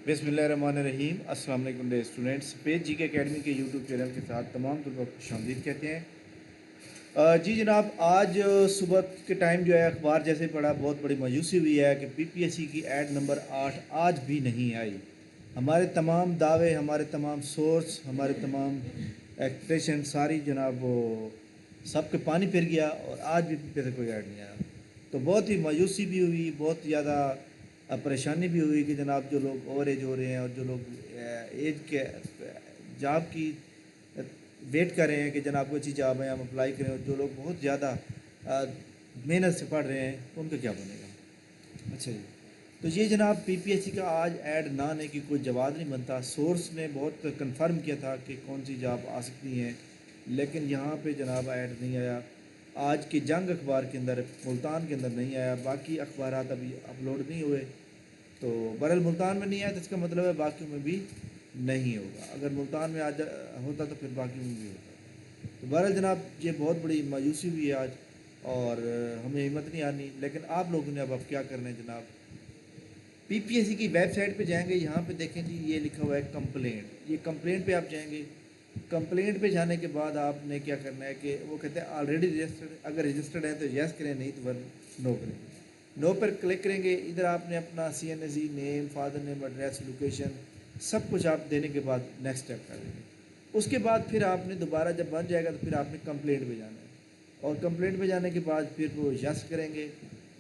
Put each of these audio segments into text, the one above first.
बिस्मिल्लाहिर्रहमानिर्रहीम। अस्सलाम वालेकुम डे स्टूडेंट्स। पेज जी के अकेडमी के यूट्यूब चैनल के साथ तमाम तलबा को खुशामदीद कहते हैं। जी जनाब, आज सुबह के टाइम जो है अखबार जैसे पढ़ा, बहुत बड़ी मायूसी हुई है कि पीपीएससी की ऐड नंबर 8 आज भी नहीं आई। हमारे तमाम दावे, हमारे तमाम सोर्स, हमारे तमाम एक्सप्रेशन सारी जनाब वो सब के पानी फिर गया और आज भी पीपीएससी कोई ऐड नहीं आया। तो बहुत ही मायूसी भी हुई, बहुत ज़्यादा परेशानी भी हुई कि जनाब जो लोग ओवर एज हो रहे हैं और जो लोग एज के जॉब की वेट कर रहे हैं कि जनाब कोई अच्छी जॉब है हम अप्लाई करें, और जो लोग बहुत ज़्यादा मेहनत से पढ़ रहे हैं उनका क्या बनेगा। अच्छा जी, तो ये जनाब पीपीएससी का आज ऐड ना आने की कोई जवाब नहीं बनता। सोर्स ने बहुत कंफर्म किया था कि कौन सी जॉब आ सकती हैं, लेकिन यहाँ पे जनाब ऐड नहीं आया। आज के जंग अखबार के अंदर, मुल्तान के अंदर नहीं आया, बाकी अखबारात अभी अपलोड नहीं हुए। तो बहरहाल मुल्तान में नहीं आया तो इसका मतलब है बाकी में भी नहीं होगा। अगर मुल्तान में आज होता तो फिर बाकी में भी होता। तो बहरहाल जनाब ये बहुत बड़ी मायूसी हुई है आज, और हमें हिम्मत नहीं आनी। लेकिन आप लोगों ने अब क्या करना है जनाब, पीपीएससी की वेबसाइट पे जाएंगे, यहाँ पे देखें जी ये लिखा हुआ है कंप्लेंट। ये कंप्लेंट पे आप जाएंगे। कंप्लेंट पे जाने के बाद आपने क्या करना है कि वो कहते हैं ऑलरेडी रजिस्टर्ड, अगर रजिस्टर्ड है तो यस करें, नहीं तो नो करें। नो पर क्लिक करेंगे। इधर आपने अपना CNSE name, father name, address, location सब कुछ आप देने के बाद नेक्स्ट स्टेप कर देंगे। उसके बाद फिर आपने दोबारा जब बन जाएगा तो फिर आपने कंप्लेंट पे जाना है, और कंप्लेंट पे जाने के बाद फिर वो यस करेंगे।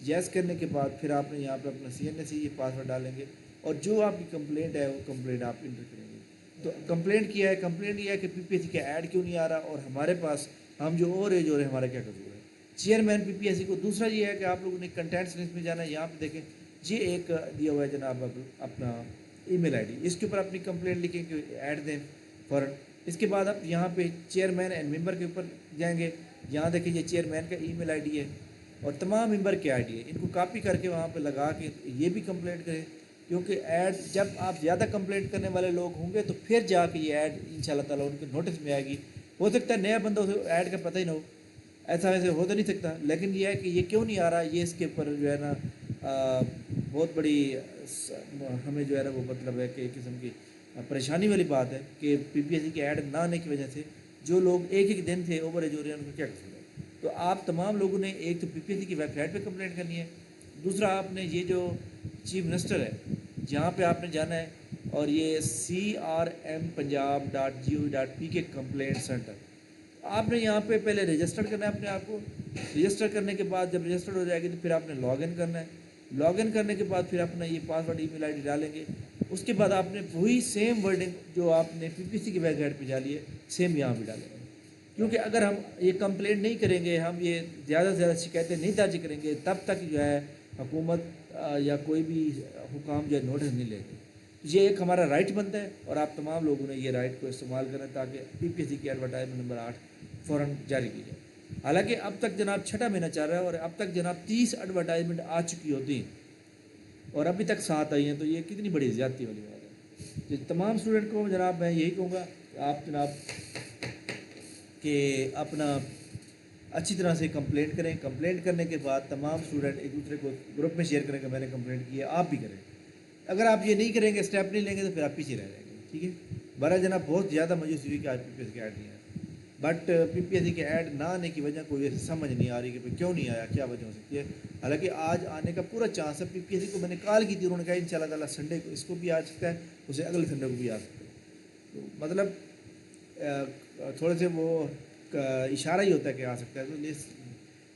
यस करने के बाद फिर आपने यहाँ पे अपना CNSE पासवर्ड डालेंगे, और जो आपकी कंप्लेंट है वो कंप्लेंट आप इंटर करेंगे। तो कंप्लेंट किया है, कंप्लेंट ये है कि पीपीएससी का ऐड क्यों नहीं आ रहा, और हमारे पास हम जो और एज हो रहे हैं हमारा क्या कसूर है। चेयरमैन पीपीएससी को। दूसरा ये है कि आप लोगों ने कंटेंट्स लिस्ट में जाना है। यहाँ पे देखें ये एक दिया हुआ है जनाब अपना ईमेल आईडी, इसके ऊपर अपनी कंप्लेंट लिखें कि ऐड दें फ़ौरन। इसके बाद आप यहाँ पे चेयरमैन एंड मेंबर के ऊपर जाएंगे। यहाँ देखिए ये चेयरमैन का ईमेल आईडी है और तमाम मेंबर के आईडी है। इनको कॉपी करके वहाँ पे लगा के ये भी कंप्लेंट करें, क्योंकि ऐड जब आप ज़्यादा कंप्लेंट करने वाले लोग होंगे तो फिर जाके ये ऐड इंशाल्लाह ताला उनके नोटिस में आएगी। हो सकता है नया बंदा उसे ऐड का पता ही ना हो, ऐसा वैसे हो तो नहीं सकता। लेकिन ये है कि ये क्यों नहीं आ रहा, ये इसके ऊपर जो है ना बहुत बड़ी हमें जो है ना वो मतलब है कि एक किस्म की परेशानी वाली बात है कि पीपीएससी की ऐड ना आने की वजह से जो लोग एक एक दिन थे ओवर एज हो रहे हैं उनका क्या कसूर है। तो आप तमाम लोगों ने एक तो पीपीएससी की वेबसाइट पे कंप्लेंट करनी है, दूसरा आपने ये जो चीफ मिनिस्टर है जहाँ पे आपने जाना है, और ये crmpunjab.gov.pk कंप्लेंट सेंटर, आपने यहाँ पे पहले रजिस्टर करना है अपने आप को। रजिस्टर करने के बाद जब रजिस्टर्ड हो जाएगी तो फिर आपने लॉगिन करना है। लॉगिन करने के बाद फिर अपना ये पासवर्ड ईमेल आईडी डालेंगे। उसके बाद आपने वही सेम वर्डिंग जो आपने पीपीसी की वेबसाइट पे डाली है सेम यहाँ भी डालेंगे। क्योंकि अगर हम ये कंप्लेंट नहीं करेंगे, हम ये ज़्यादा से ज़्यादा शिकायतें नहीं दर्ज करेंगे, तब तक जो है हुकूमत या कोई भी हुकाम जो है नोटिस नहीं लेते। ये एक हमारा राइट बनता है, और आप तमाम लोगों ने ये राइट को इस्तेमाल करें ताकि पीपीएससी की एडवर्टाइजमेंट नंबर 8 फ़ौरन जारी की जाए। हालांकि अब तक जनाब 6वां महीना चल रहा है और अब तक जनाब 30 एडवर्टाइजमेंट आ चुकी होती हैं और अभी तक 7 आई हैं, तो ये कितनी बड़ी ज़्यादती वाली बात है। तो तमाम स्टूडेंट को जनाब मैं यही कहूँगा आप जनाब कि अपना अच्छी तरह से कंप्लेंट करें। कंप्लेंट करने के बाद तमाम स्टूडेंट एक दूसरे को ग्रुप में शेयर करें कि मैंने कंप्लेंट की है, आप भी करें। अगर आप ये नहीं करेंगे, स्टेप नहीं लेंगे, तो फिर आप पीछे रह जाएंगे। ठीक है, बारह जनाब बहुत ज़्यादा मायूसी हुई कि आज पीपीएससी के ऐड नहीं आया, बट पीपीएससी के ऐड ना आने की वजह कोई समझ नहीं आ रही कि क्यों नहीं आया, क्या वजह हो सकती है। हालांकि आज आने का पूरा चांस है। पीपीएससी को मैंने कॉल की थी, उन्होंने कहा इंशाल्लाह ताला संडे को इसको भी आ सकता है, उसे अगले संडे को भी आ सकता है। तो मतलब थोड़े से वो इशारा ही होता है कि आ सकता है। तो लिस्ट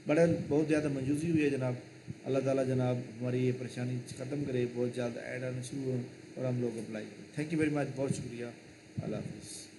बड़ा बहुत ज़्यादा मायूसी हुई है जनाब। अल्लाह ताला जनाब हमारी ये परेशानी ख़त्म करे, बहुत ज़्यादा ऐड आना शुरू हो और हम लोग अप्लाई करें। थैंक यू वेरी मच, बहुत शुक्रिया। अल्लाह हाफ़िज़।